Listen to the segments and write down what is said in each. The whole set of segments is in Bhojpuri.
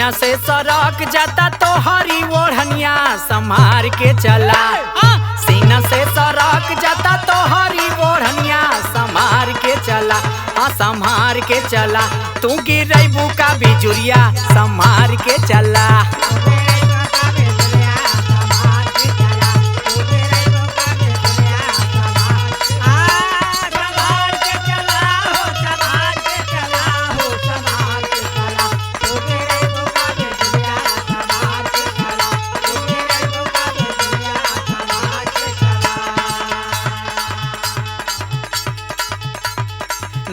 सीना से सरक जाता तो हरी ओढ़निया संभार के चला। सीना से सरक जाता तो हरी ओढ़निया संभार के चला। संभार के चला तू गिरैबू का बिजुरिया संभार के चला।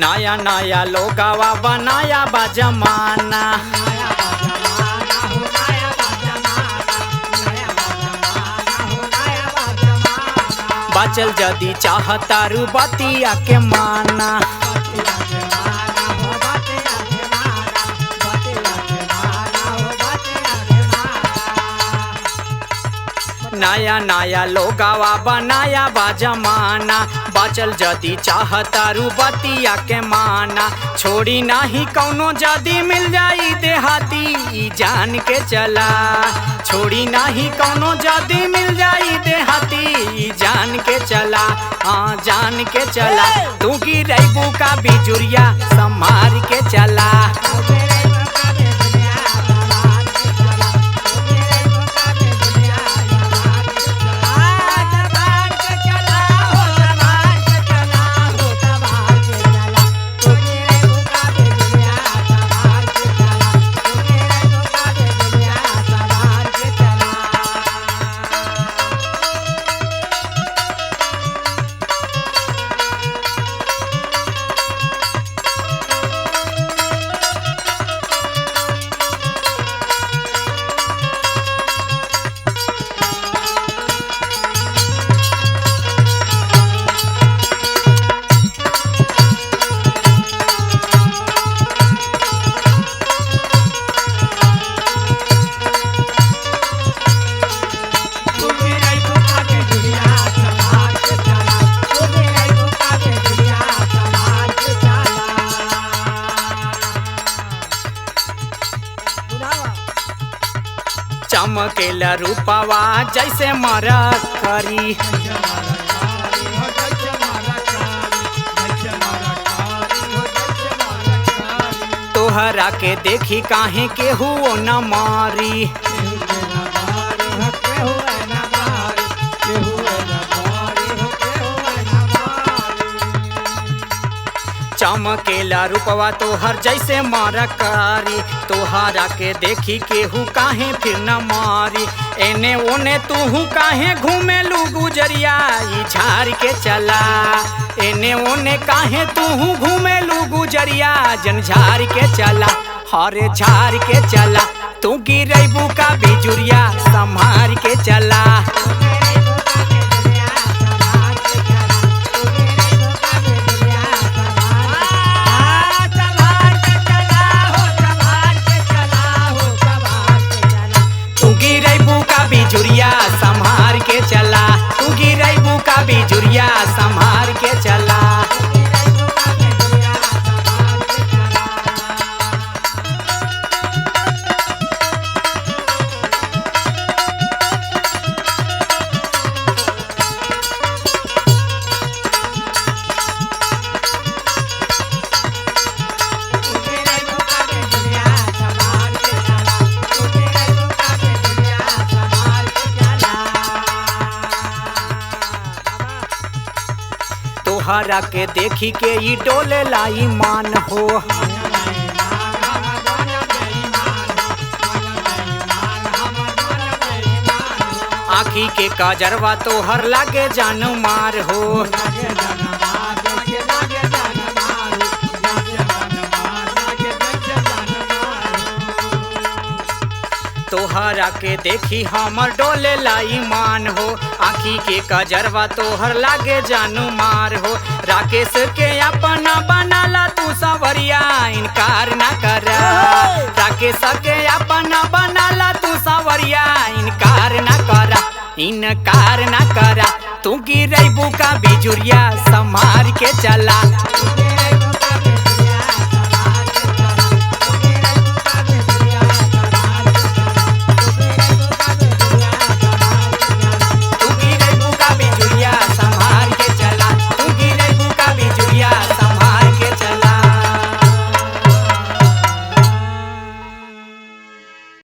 नया नया लोगावा बनाया बा जमाना। बचल जदी चाहता रू बतिया के माना। नया नया लोगावा बनाया बा जमाना। बचल जदी चाहता रू बतिया के माना। छोड़ी नाही कौनो जदी मिल जाई देहाती ई जान के चला। छोड़ी नाही कौनो जदी मिल जाई देहाती ई जान के चला। हाँ जान के चला तू गिरैबू का बिजुरिया संभार के चला। चमकेला रूपवा जैसे मरकरी। तोहरा के देखी काहे केहू न मारी। चमकेला रूपवा तोहर जैसे मरकरी। तोहरा के देखी केहू काहे फिर न मारी। एने ओने तूहू काहे घूमेलू गुजरिया ई झार के चला। एने ओने काहे तूहू घूमेलू गुजरिया जन झार के चला। हरे झार के चला तू गिरैबू का बिजुरिया संभार के चला। बिजुरिया संभार के चला। तू गिरैबू का बिजुरिया संभार के चला। तोहरा के देखी के ई डोले लाई मान हो। आँखी के काजरवा तोहर लागे जान मार हो। तोहरा के देखी हमर डोले लाई मान हो। आँखी के कजरवा तोहर लागे जानू मार हो। राकेश के अपना बनाला तू सवरिया इनकार ना कर। राकेश के अपना बनाला तू सवरिया इनकार ना कर। इनकार ना कर तू गिरैबू का बिजुरिया संभार के चला।